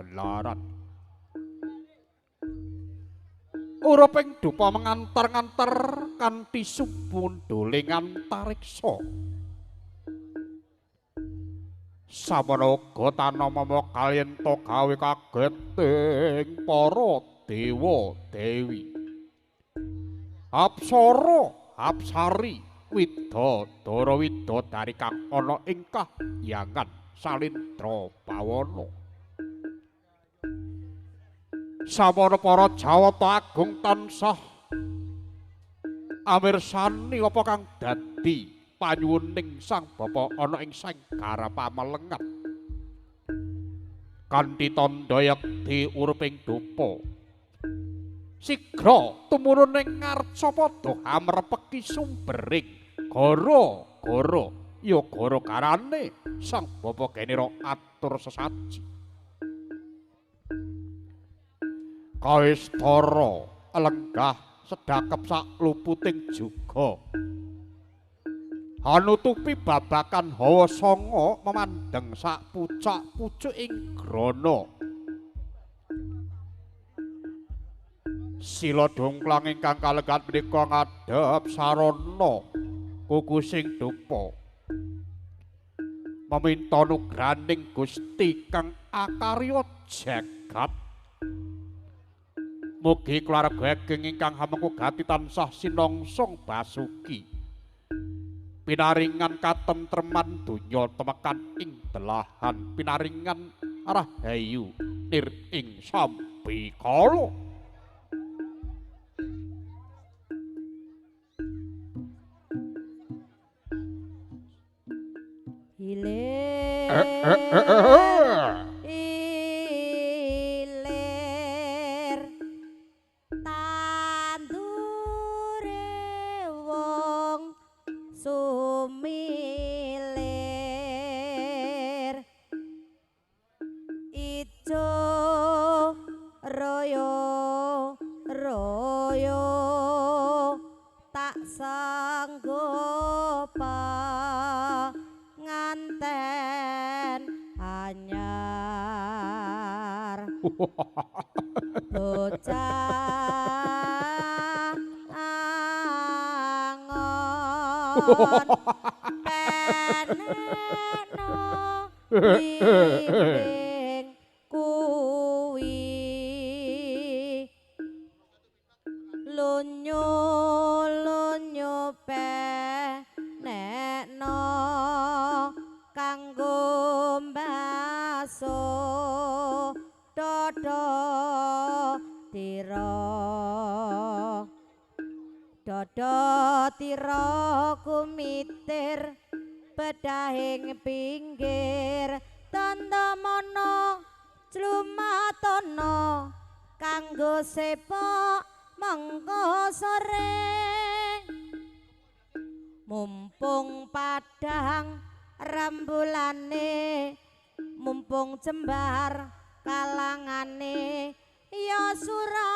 pagelaran. Uriping dupa mengantar-ngantar kanthi sumbundule ngantariksa. Samono uga tanamama kaliyan to gawe kageting para dewa dewi. Apsara, apsari, widodara widodari kang ana ing kahyangan Salindra Bawana. Samono para Jawata Agung tansah amirsani apa kang dadi panyuwuning Sang Bapa ana ing Sanggara Pamalengan. Kanthi tandha yekti uriping dupa sigra tumurun ing ngarsa padha amrepeki sumbering gara-gara ya gara-garane Sang Bapa Genira atur sesaji. Kaistara lenggah sedakep sakluputing juga. Hanutupi babakan hawa sanga memandeng sak pucak-pucuk ing grana. Sila dongklang ingkang kalegat menika ngadhep sarana kukusing dupa. Meminta nugraning Gusti kang akarya jagat. Mugi kulawarga ageng ingkang hamengku gati tansah sinongsong basuki. Pinaringan katentreman donya temekan ing delahan, pinaringan rahayu nir ing sambikala. Bocah angon peneno bimbing kuwi lunyu peneno kanggo mbaso dodo tira kumitir bedahing pinggir tandamana clumatana kanggo sepok mengko sore mumpung padhang rembulane mumpung jembar kalangane ya sura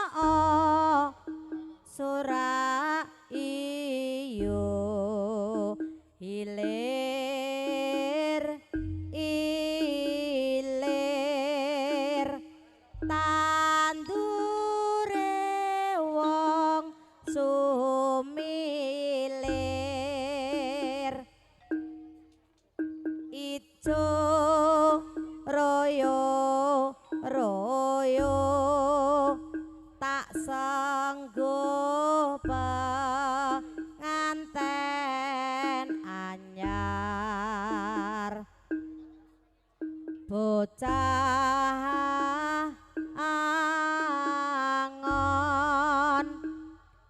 iyo ilir tandure wong sumilir ijo royo tak sanggup nganten anyar bocah angon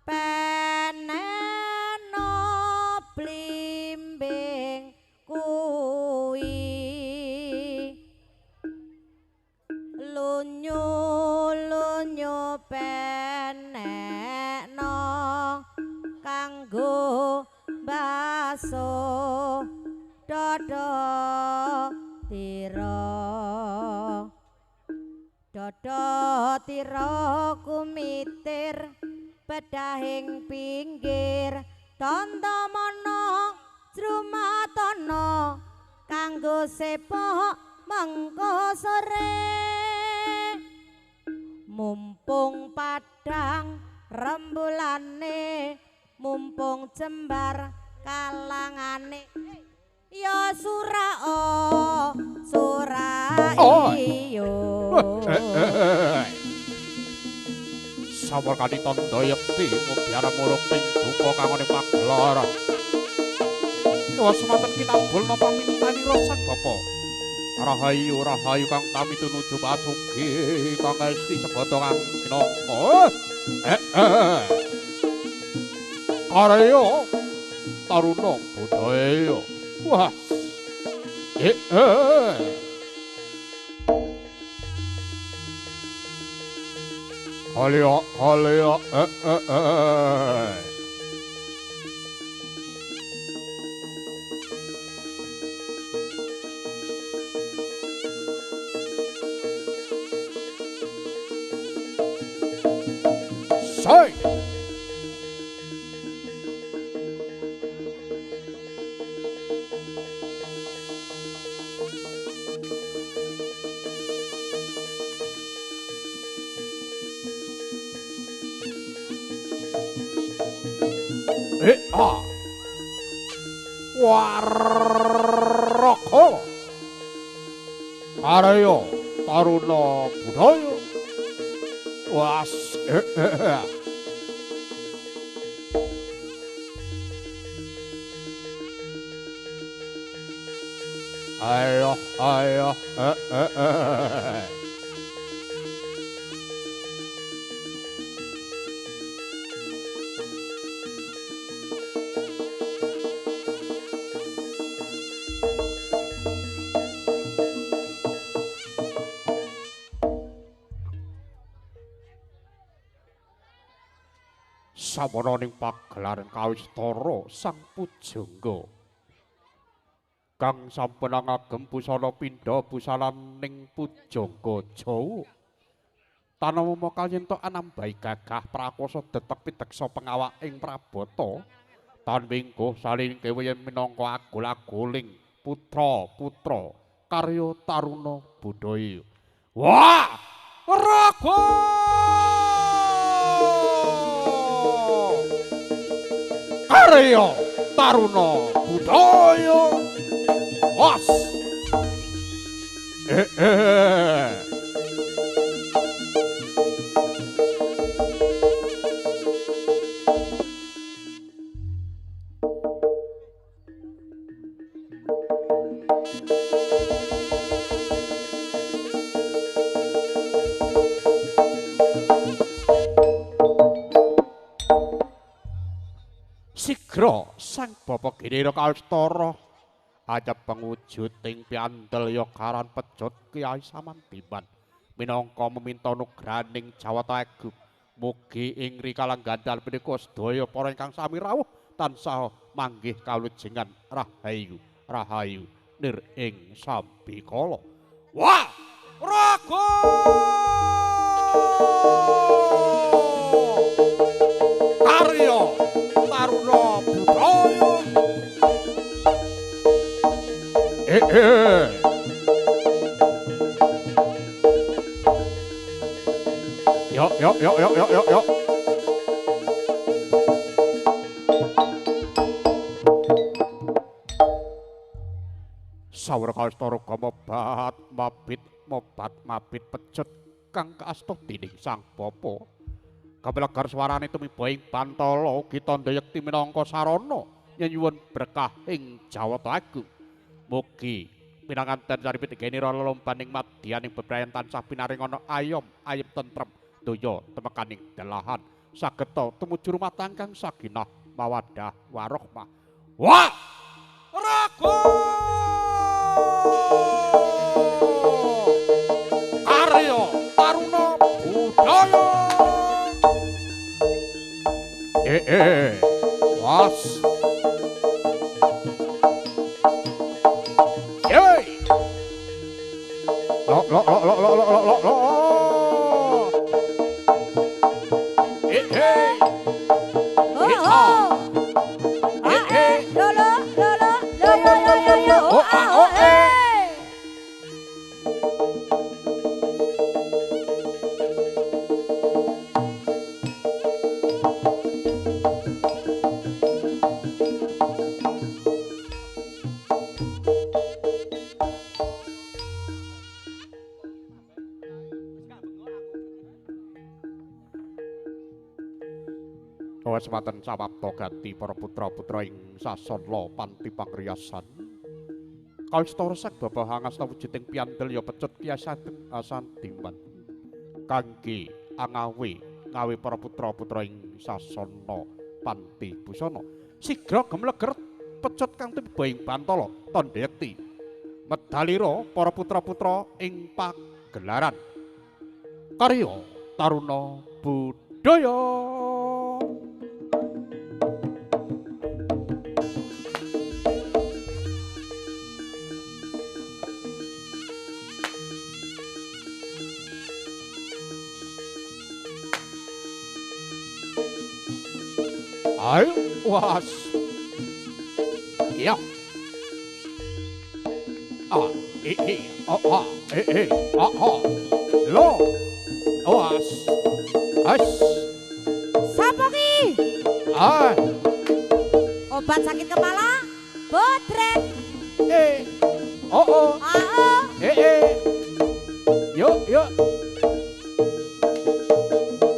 peneno blimbing kuwi lunyu penekno kanggo baso dodo tira kumitir bedahing pinggir tandamana jrumatana kanggo sepok mengko sore mumpung padang rembulane mumpung jembar kalangane ya sura iyo sawar kani tandha yekti mudhara murung ping duka kangane pagelaran wa semanten kinabulna pamintanira sang bapa rahayu rahayu kang kami tunuju pasugi kang esti seboto kang sinangka karya taruna budaya wah Kalya Say Waraka Karya taruna budaya was ayo sawaraning pagelaran kawistara sang pujangga kang sampun ngagem busana pindha busananing pujangga Jawa tanama kalyentok anambahi gagah prakosa detek piteksa pengawak ing prabata tan wingkuh saling kewayen minangka agul-aguling putra-putra karya taruna budaya wah raga karya taruna budaya was sigra sang bapa Ginira Kawistara ajab pangwujuding piandel ya karan pejot Kyai Samantiban minangka meminta nugraning Jawata Agung mugi ing rikalang gandal punika sedaya para ingkang sami rawuh tansah manggih kalujengan rahayu rahayu nir ing sambikala wah raga karya taruna budaya Yo. Sawur kawistara mobat mabit pejet kang kaasta dening sang bapa. Kabelagar swarane tumiba ing Bantala ugi tandha yekti minangka sarana nyuwun berkah ing Jawata Agung. Mugi pinanganten saripun Ginira lelombaning madyaning bebrayan tansah pinaringana ayom tentrem daya temekaning dalahan sageta tumuju rumatang kang sakinah mawaddah warahmah. Wah! Raga! Karya taruna budaya. Was. Yey. Lo. Wes maten sawapta ganti para putra-putra ing sasana panti pangriyasan. Kawista resek babah angasta wujuding piandel ya pecut kiasadeng asandiman. Kangge angawe ngawe para putra-putra ing sasana panti busana. Sigra gemleger pecut kang tiba ing Bantala Tandayekti. Medalira para putra-putra ing pagelaran. Karya Taruna Budaya. Ayo, was. Ya. Ah, Lo. Was. As. Sapa ki? Ah, Obat sakit kepala? Bodret. Oh. Ah. Yuk.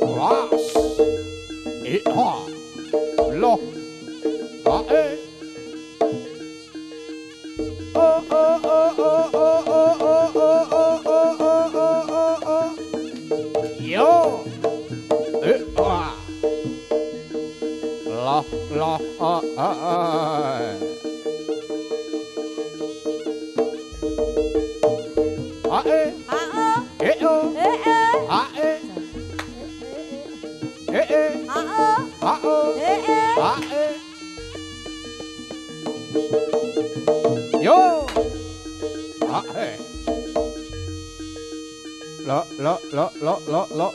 Was. Lo. Yo. Lah. Yo. Lo.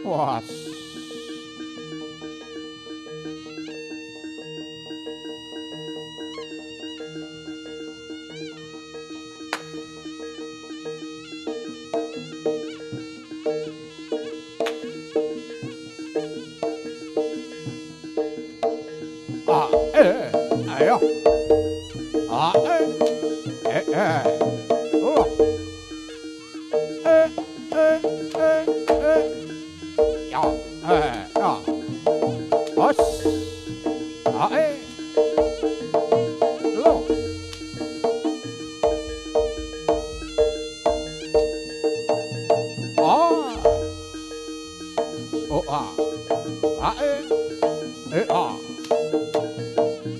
Was. Ayo. Lo. Ya. Os. Lo.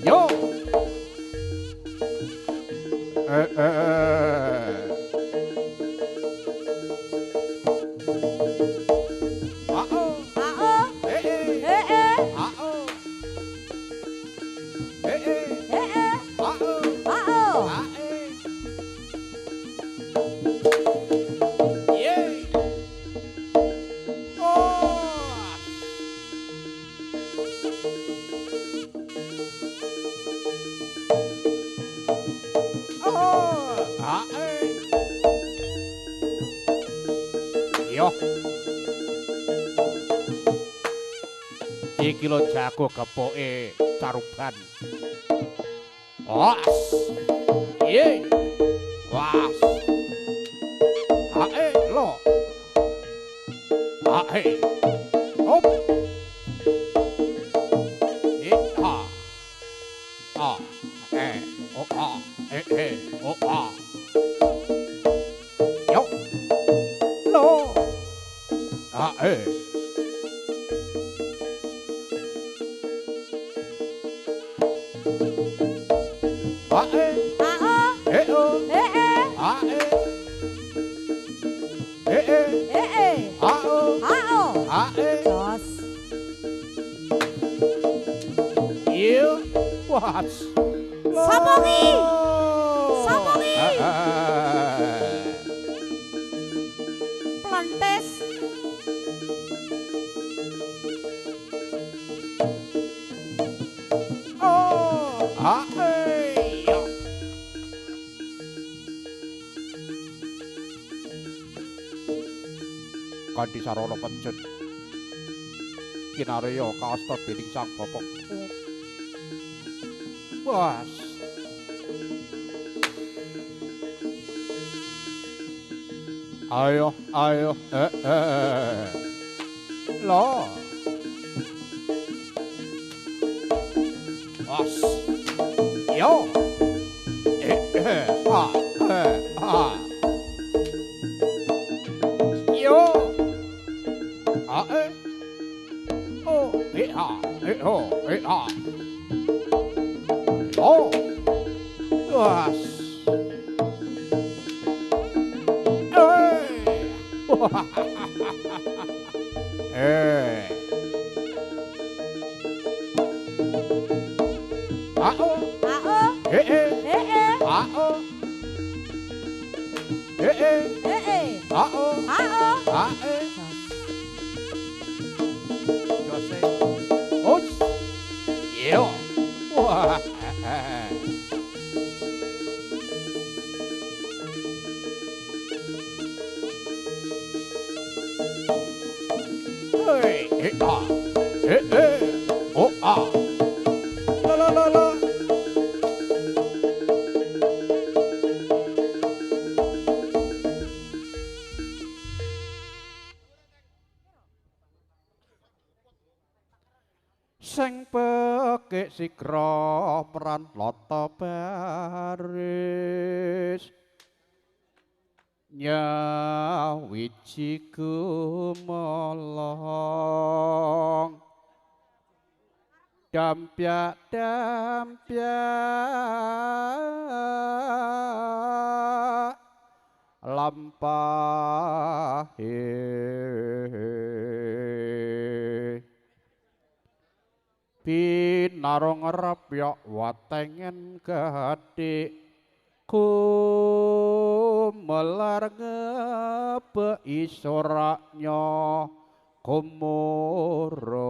Yo. Yo. Iki lho jago gepoke caruban. Was. Ye. Was. Lo. Hop. Yo. Lo. Jos. You what? Sapa ki? Sapa ki? Plentes. Kanthi sarana pecut kinarya kaasta dening Sang Bapak. Was. Ayo, ayo, Lah. Was. Yo. Yo. Oh, Oh. Was. Yo. Wah. Oh, La la la la. Sing pekik sigra peran lata baris nyawiji gumolong dampyak lampahe pinarong repyok watengen gedhe kumelar ngebeki soraknya kumuruk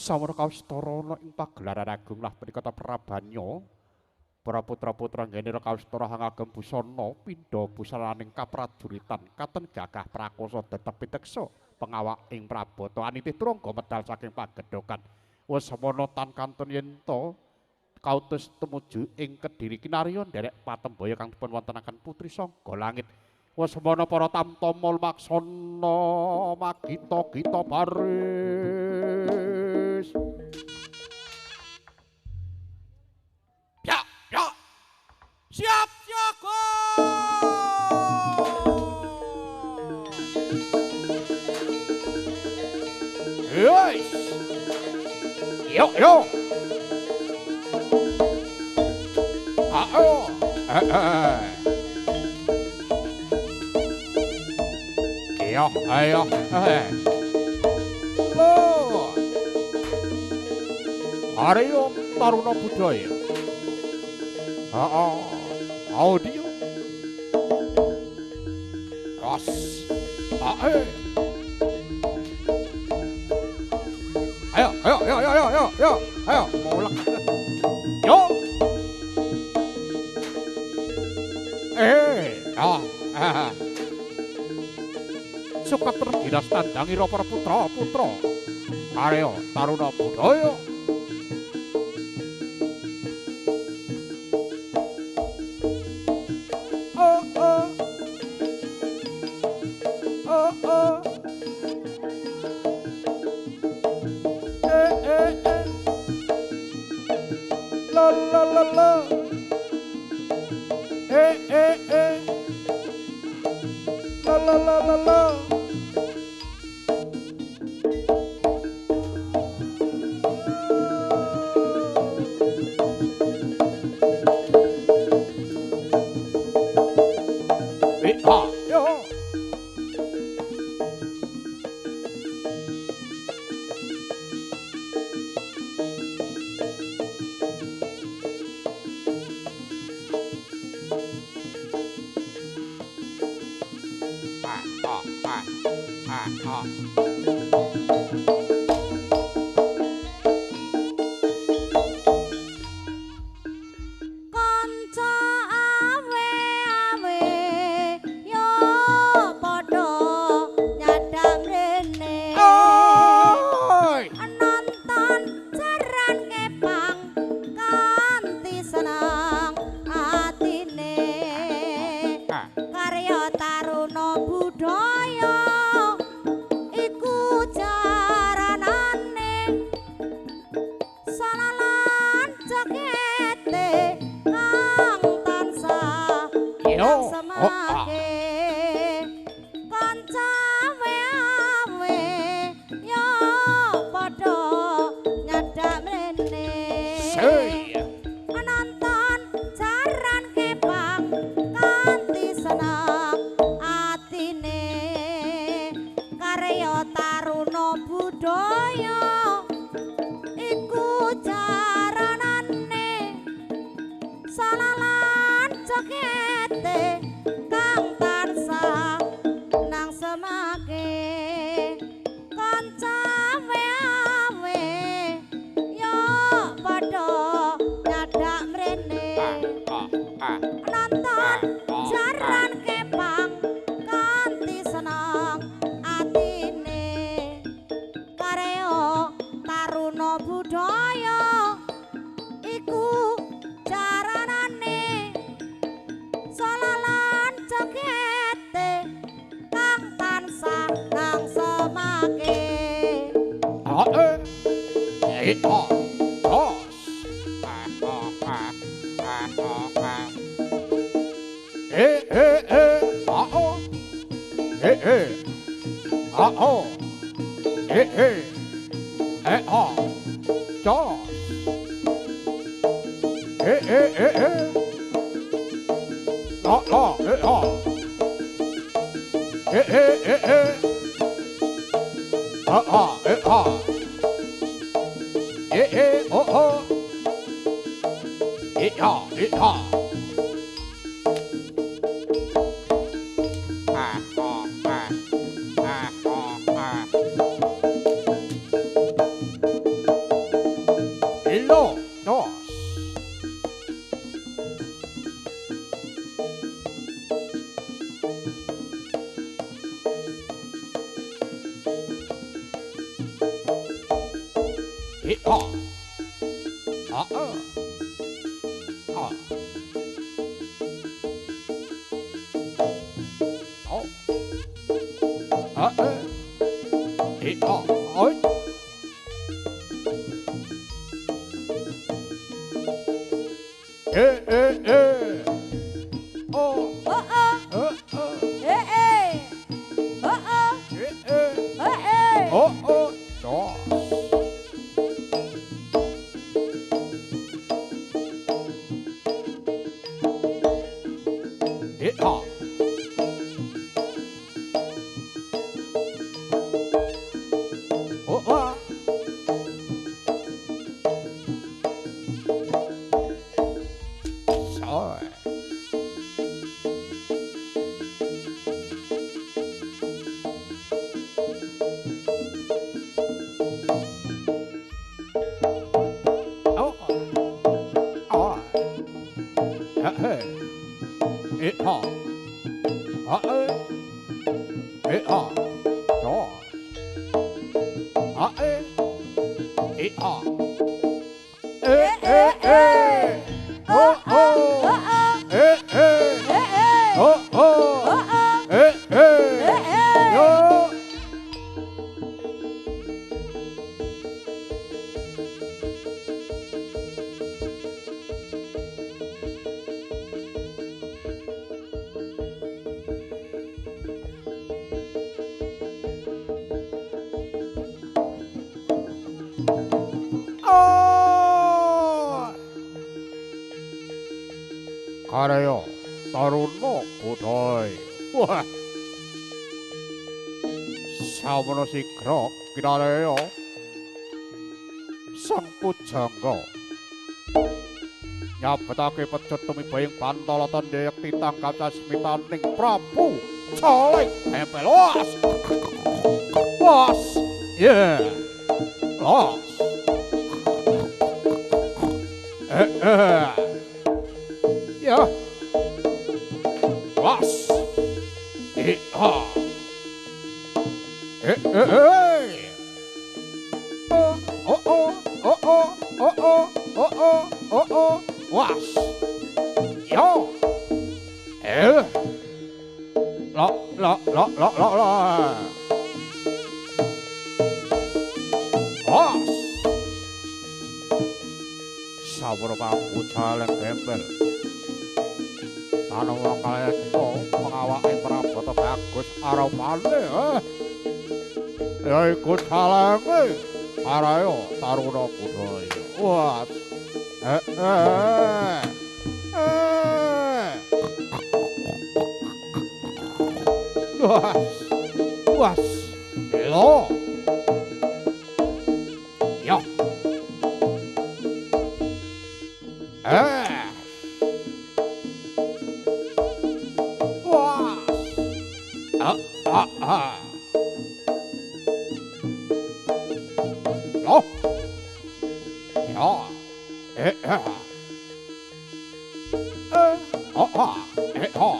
Sawara Kaustarana ing pagelaran agung lah menika Prabanya para putra-putra nggene Kaustara ngagem busana pindha busananing kapraduritan katon gagah prakosa tetep piteksa pengawak ing Prabata anitih turangga medal saking pagedhokan wis semana tan kantun yen to kautus tumuju ing Kediri kinarya nderek patembaya kang dipun wontenaken Putri Sangga Langit wis semana para tamtama maksana magita-gita baris siap siaga yes yo ayo lo Aryo Taruna Budaya audio Ras ayo mulak yo suka tergiras tandangi para putra Aryo Taruna Budaya jogete kang tansah nang semake kanca weawe yo padha nyadak mrene nonton jaran kepang kanthi seneng atine karya taruna budaya iku jaranane salalan jogete kang tansah nang semake kanca weawe yo padha nyadak mrene nonton jaran kepang kanthi seneng atine karya taruna budaya iku jaranane salalan jogete kang tansah nang semake Karya taruna budaya. Wah. Samono sigra kinarya sang pujangga nyabetake pecut tumibaing Bantala Tandayek titang kacasmitaning Prabu Caleg Tempel. Was. Yeah. Was. Ya. Was. Was. Yo. La. Was. sawurma ujaleng gembel. Tanawa kalento pengawake Prabata bagus arepane ya iku salenge Araya Taruna Budaya. Wah. Wah. Lo. Ya. Wah. Lo.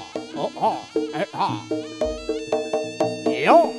Ya. Yo.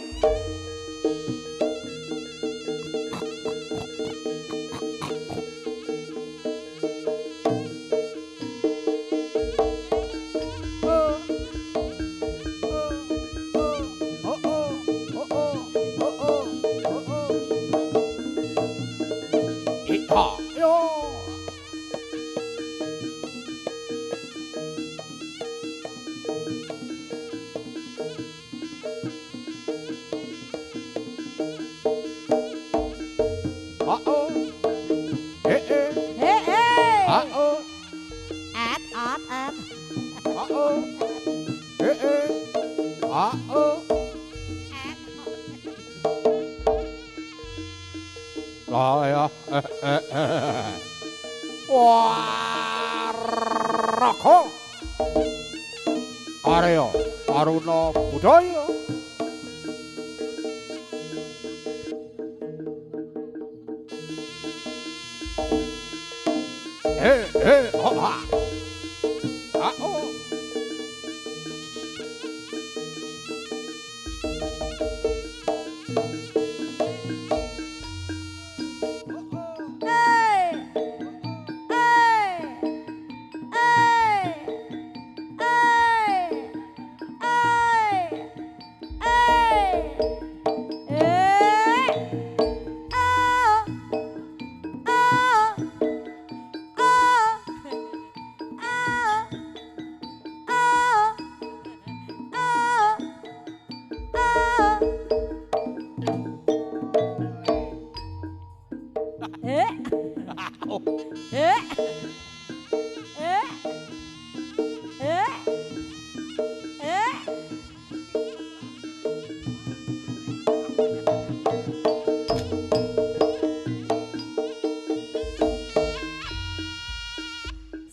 Waraka Arya Taruna Budaya.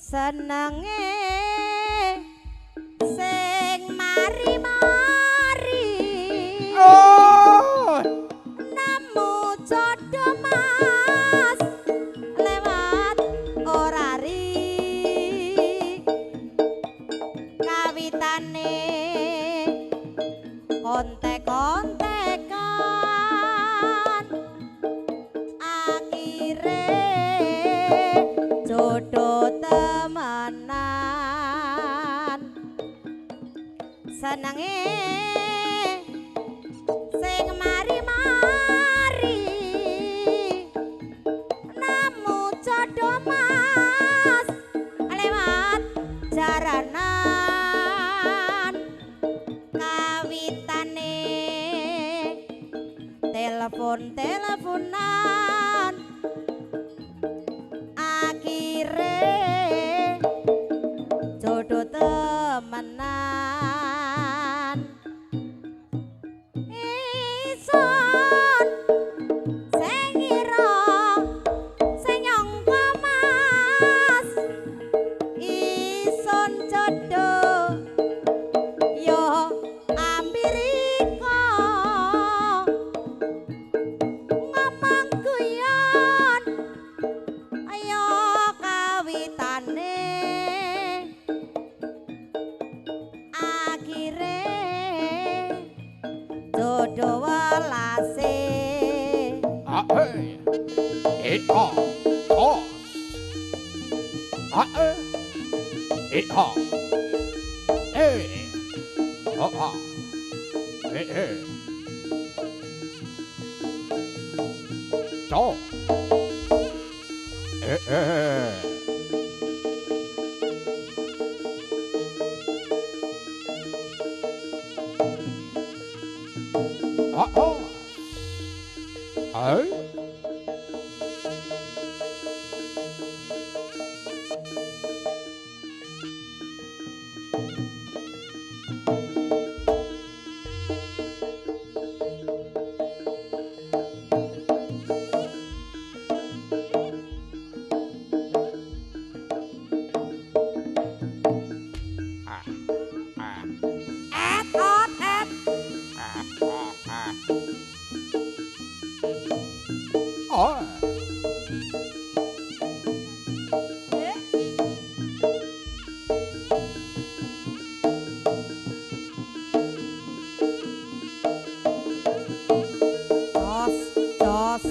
Senenge sing mari-mari nemu jodoh mas lewat orari kawitane kontek-kontekan akhire jodoh temenan senenge sing mari-mari nemu jodoh mas lewat jaranan kawitane telepon-teleponan akhire jodoh temenan ison sing ira sing nyangka mas ison jodoh yo Amerika ngomong guyon ayo kawitane akhire jodoh welase Oh, oh. Ai. Ah, ah, Ed ot ed. ah, ah, ah. Oh. Jos jos.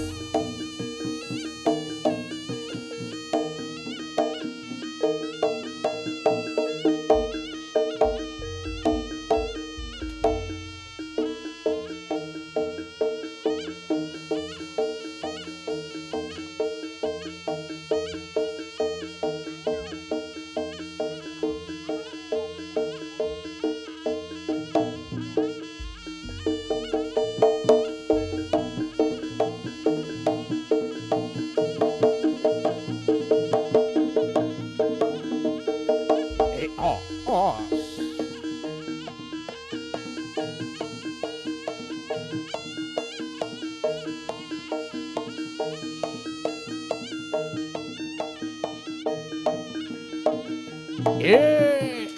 Oh, oh.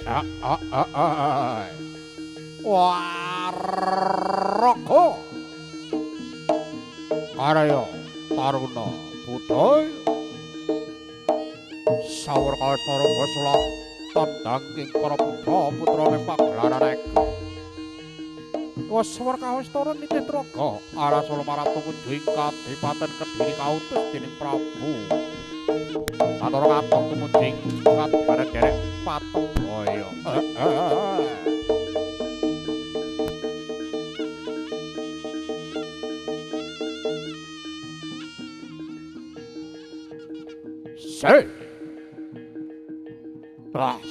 Ah, ah, ah, ah. Waroko. Karaya Taruna Budaya. Sawur kawetara Basula tandanging para putra-putrane pagelaran iku. Wes sawur kawetara nitih traga arasula marang tumuju ing Kadipaten Kediri kautus dening Prabu. Matur katong tumuju ing Kadipaten derek Patebaya. Say. Bas.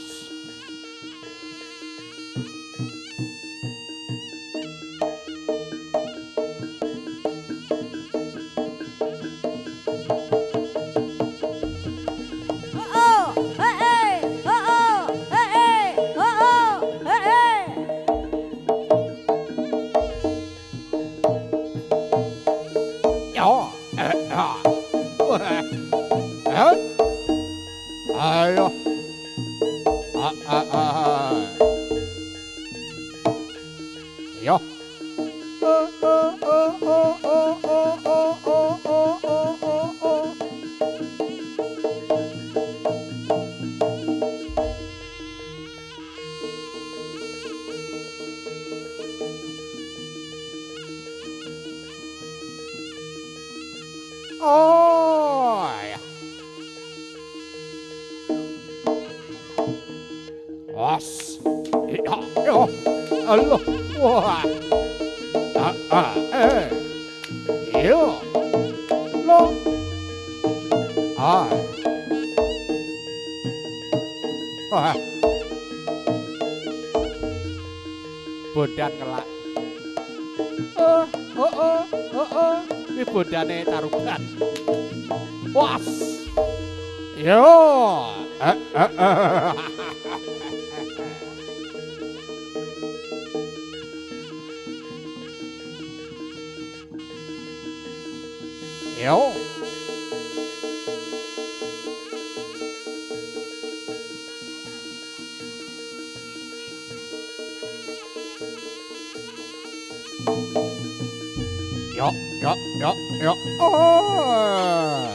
Oh, hei, oh, hei, oh, hei. Ja. Ayo. Ja. Oh, ja. Was? Ja, ja. Hallo. Wah. Ja. Lo. Ah. Wah. Bondan ngelak. Ini bondane tarugan. Was. Yo. Yo. Yo, yo, yo, yo. Oh.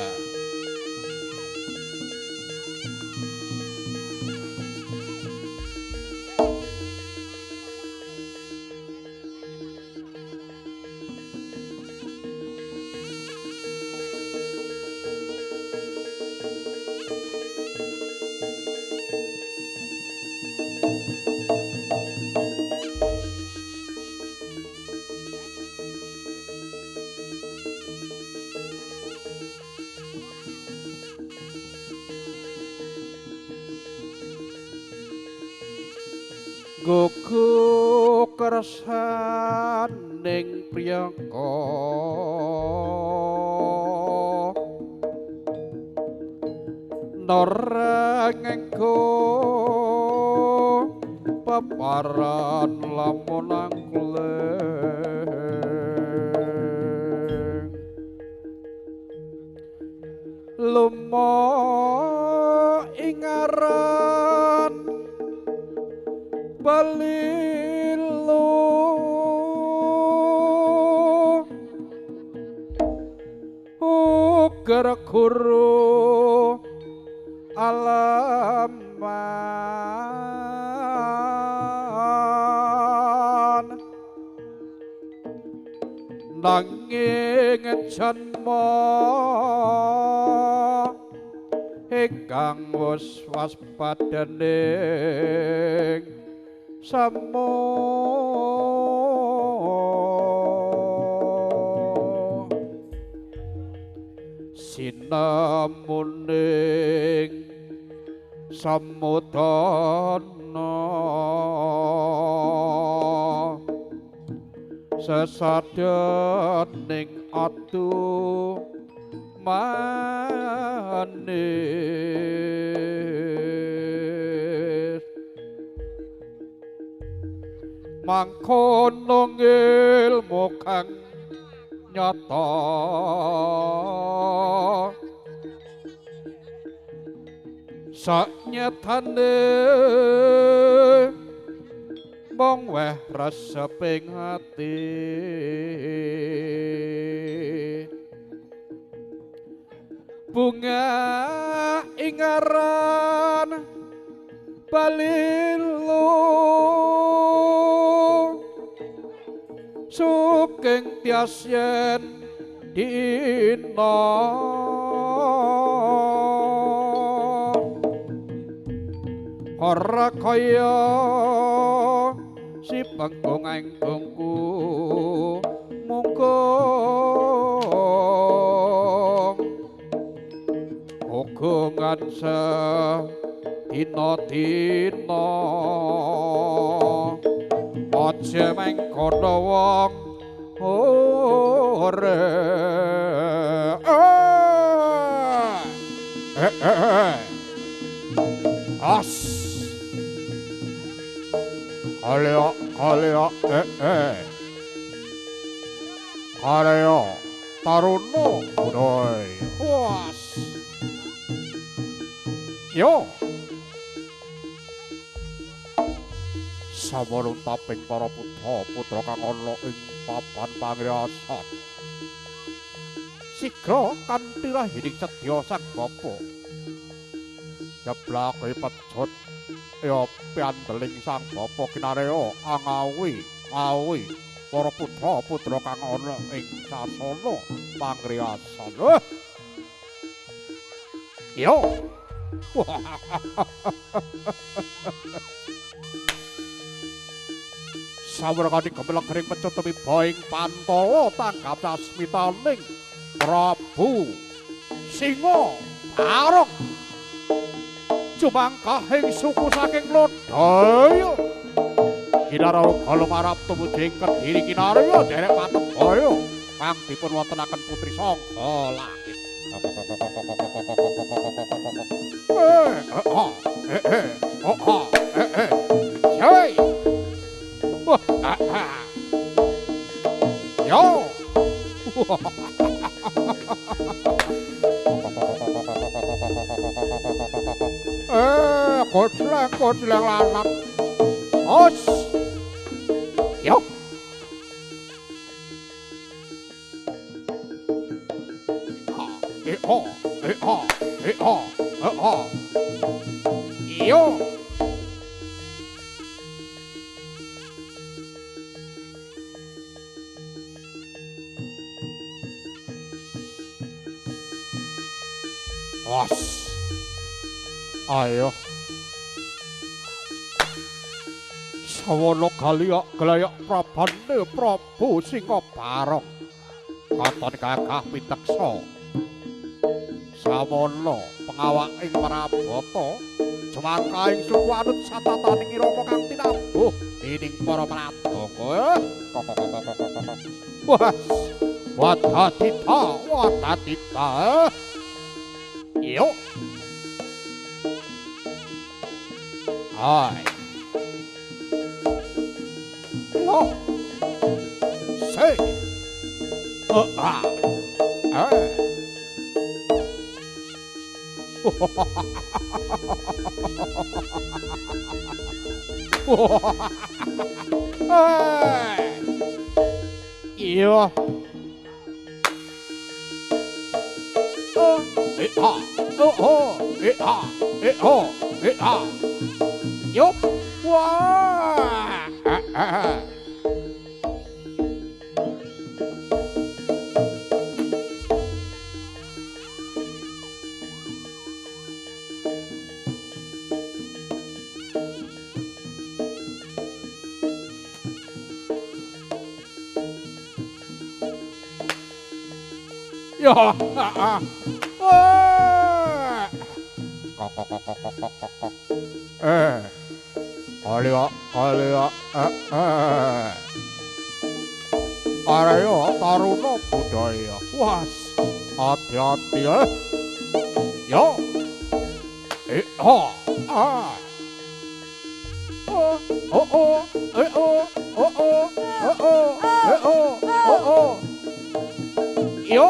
gugu kersaning priyangka norengengku paparan lamun angkleng lumo ingaran balilu ugar guru alaman nanging janma ingkang wis waspadaning samo sinamuning samudana sesadaning atu manis mangkono ilmu kang nyata saknyatane mong weh reseping ati bunga ingaran balilu suking tias yen dina ora kaya si panggung anggungku mungkung ogongan dina-dina aja mengkono wong ore as kaleo kaleo taruno udoy was yo sawarung taping para putra kang ana ing papan pangriyasan sigra kanthi rahining sedya sang bapa nyeblake pecut ya piandeling sang bapa kinarya angawi para putra kang ana ing sasana pangriyasan yo sawrekane gemeleng kering pecut temi boing pantala tanggap sasmitaning Prabu Singa Barong jumangkahing suku saking Lodaya kinarya kala marap tumujing Kediri kinarya derek Patebaya kang dipun wontenaken putri sangka langit Jai yo kocleng lanang os yo yo os ayo sawana galayak prabane Prabu Singa Barong katon gagah piteksa sawana pengawaking Prabata jemangkaing suku anut satataning irama kang tinabuh dening para prataka. Wah, wadatita. Yo. Hai. Yo. Say. Ah. Iya. Yup. Wah. Ya. Alia. Araya taruna budaya. Was. Hati-hati ya. Yo. Yo. Yo.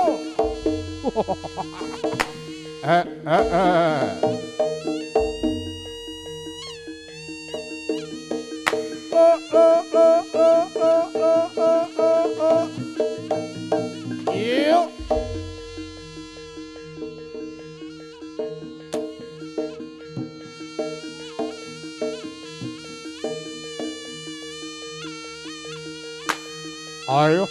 Ayo.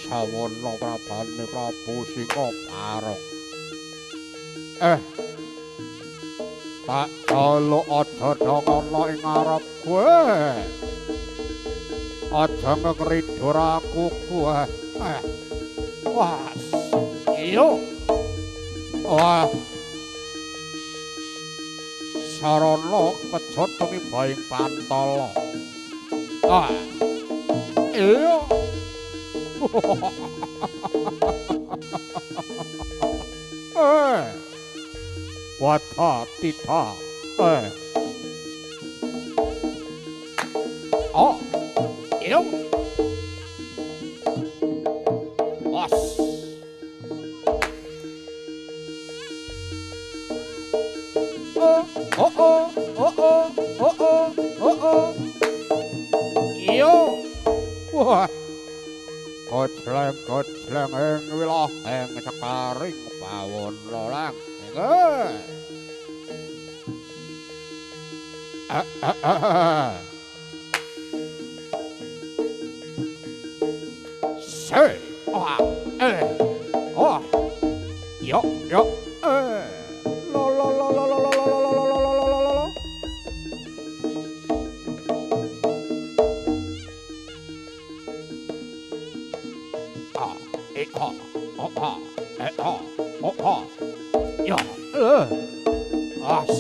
Sawana prabane Prabu Singapareng. Tak jaluk aja ana ing ngarep kowe. Aja ngridur aku kowe. Wah. Iyo. Wah. Sarana pecut tumibaing pantala. Iyo. Wadatita. Iyo. Os. Iyo. Wah. Kocleng ing wilahing sekaring bawana langking. Say. Yo. Lo. Ya. As.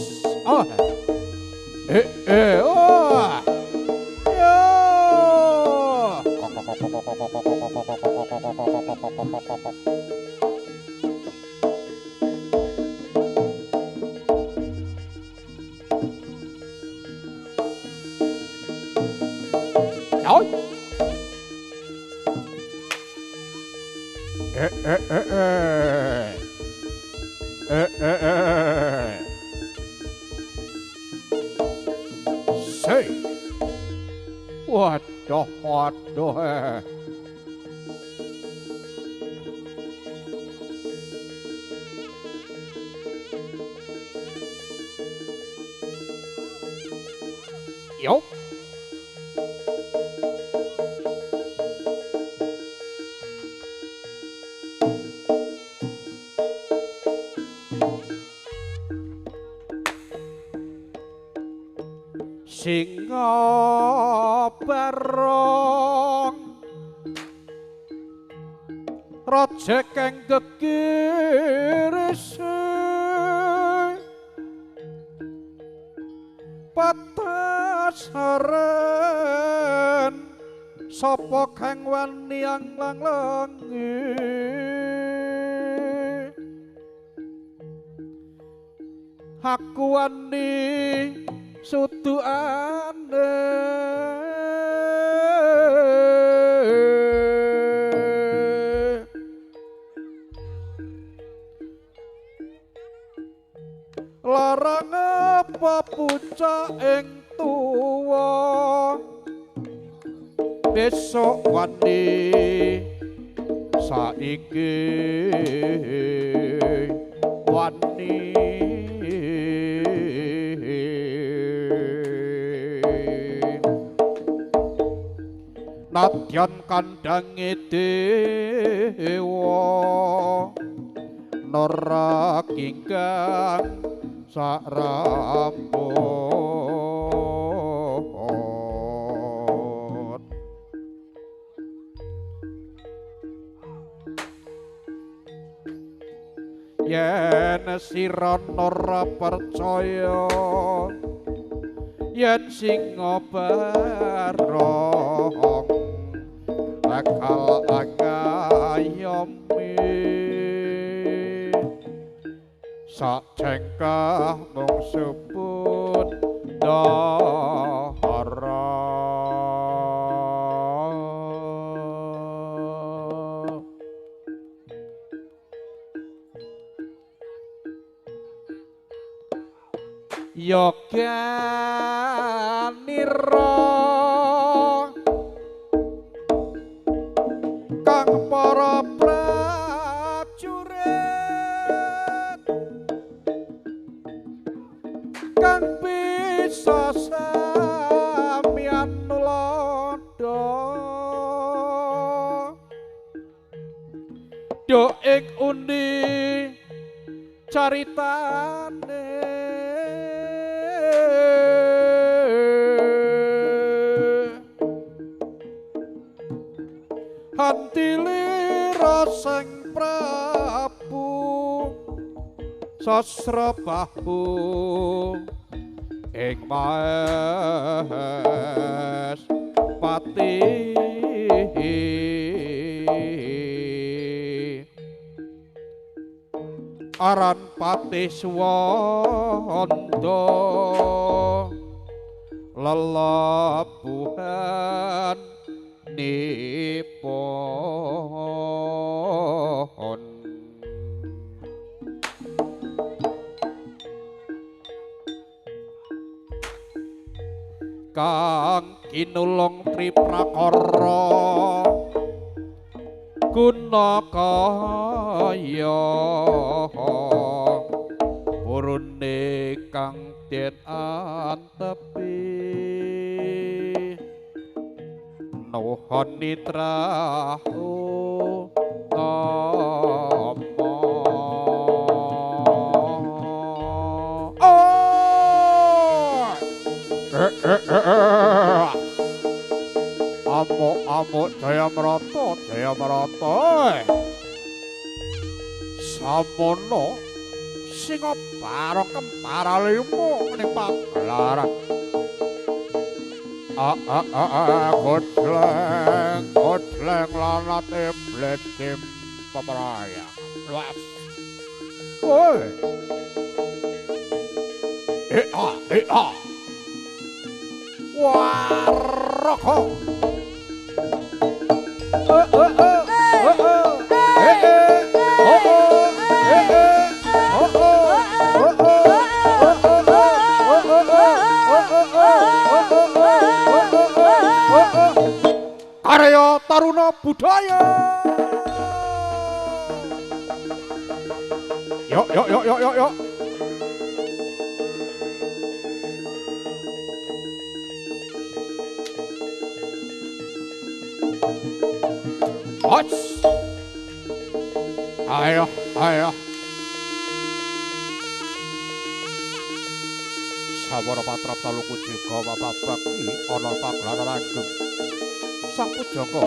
Say. Waduh. Yup. Singa barong rejek kang gegirising patasaren sapa kang wani anglang-langi aku wani suduane larang apa pucak ing tuwa besok wani saiki wani nadyan kandange dewa nora kingkang sarambut yen sira ora percaya yen singa barong bakal agayomi sak cengkah mung sebut dahara yoganira kang para prajurit kang bisa sampeyan nulodo do ing undi caritane hantilira sang Prabu Sasrabahu ing Maes Pati aran Pati Swanda lelabuhan nipon kang kinulung triprakara gunakaya purune kang den antepi nuhun nitrahu tama amuk Jaya Marata samono singa barong kemparalimu ning pagelaran godleng lanate blesim pemeraya luas woi waroko Karya Taruna Budaya. Yuk. Hots. Ayo. Sawara patrap saluku juga bapak bakti ana pagelaran ageng. Sang pujangga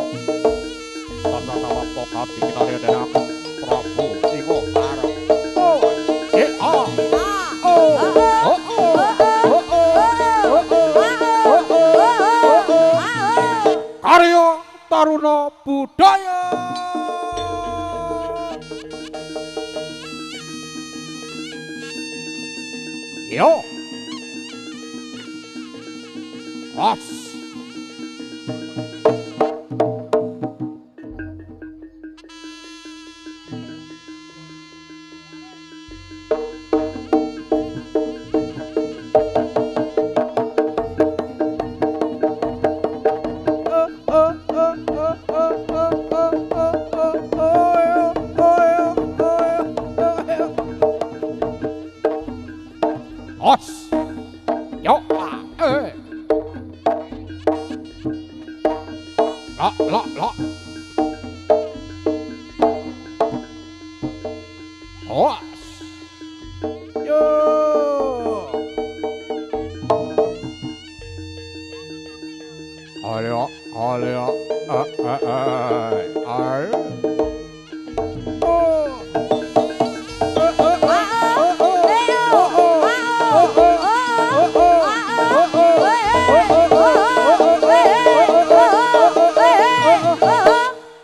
tata sawapa kabeh kinarya dening Prabu Singa Barong. Yo. Os. Os. Yo. Lo. Os. Yo. Ayo.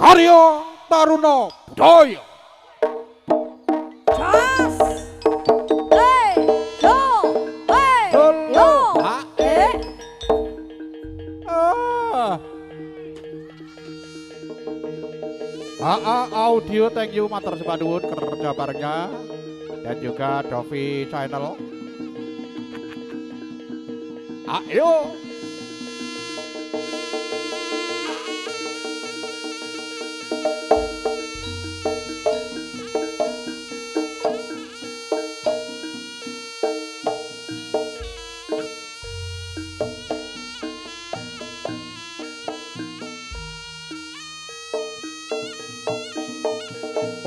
Karya Taruna Budaya. Jos. Hei, yo. Hei, yo. Audio, thank you matur sepaduun kerja barengnya dan juga Dovi Channel. Ayo.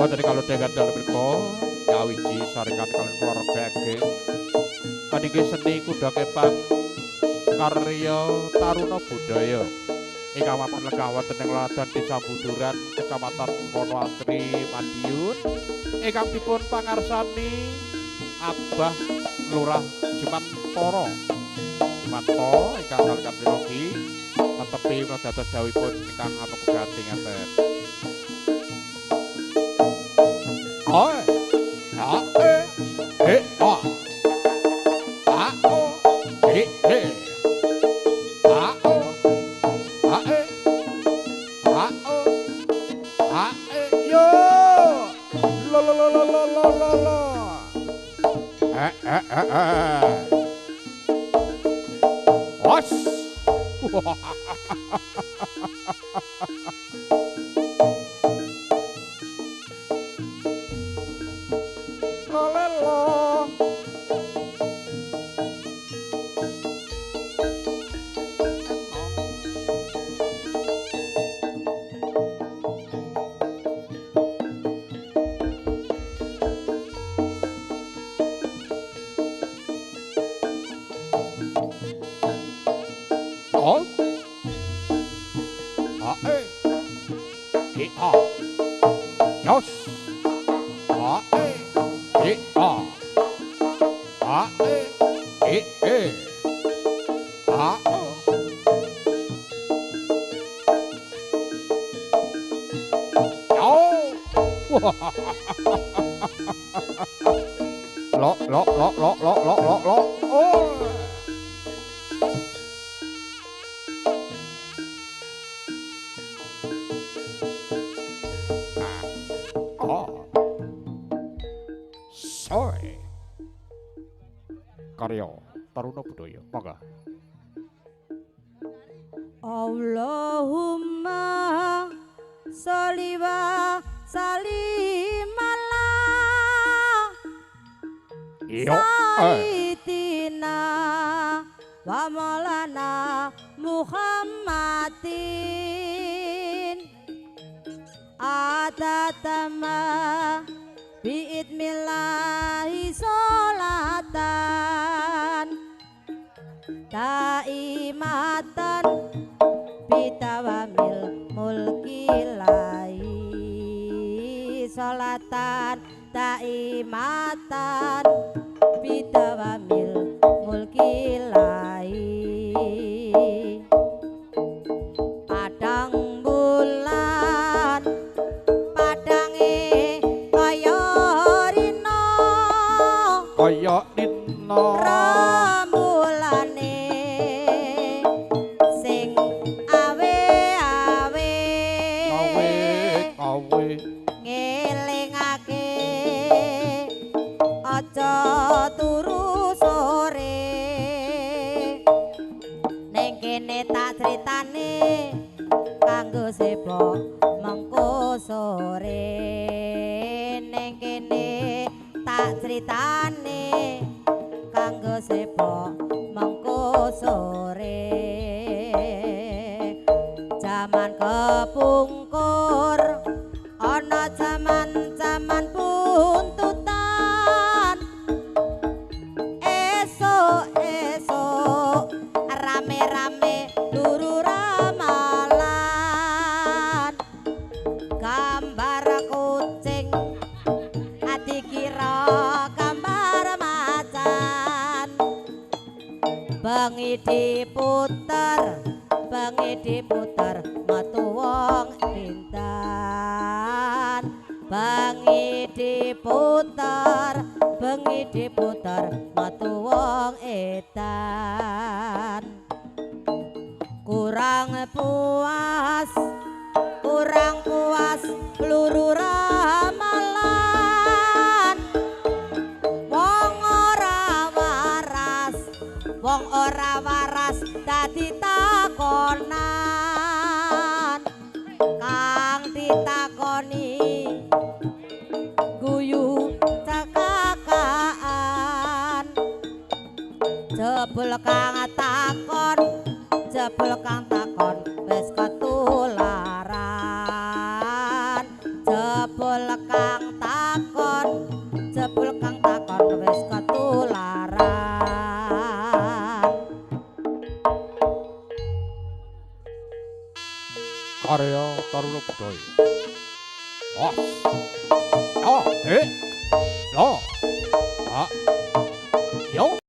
Jadi kalau dengan dalam berko nyawiji saringan kalian keluarga age kaniki seni kuda kepang karya Taruna Budaya ingkang mapan legah wonten ing Laladan Desa Buduran Kecamatan Wonoasri Madiun ingkang dipun pangarsani Abah Lurah Jumantoro ingkang kalian priyogi netepi dados dawuhipun ingkang apeguganti ngaten. Karya Taruna Budaya, monggo. Allahumma sholli wa sallim ala sayyidina wa maulana Muhammadin atatama bi'idmillahi sholatan taimatan bitawamil mulkilahi sholatan taimatan bitawamil mulkilahi padang bulan padange kaya nina ramulane sing awe-awe kawe ngelingake aja turu sore ning kene tak critane kanggo sepo mengko sore ning kene tak critane kanggo sepo mengko sore jaman kepungkur ana jaman buntutan esuk rame-rame turu ramalan gambar kucing dikira gambar macan bengi diputer metu wong pintan bengi diputer metu wong edan kurang puas peluru ramalan wong ora waras dadi takonan kang ditakoni guyu cekakaan jebul kang takon wis ketularan jebul kang takon wis ketularan karya Taruna Budaya. Oh,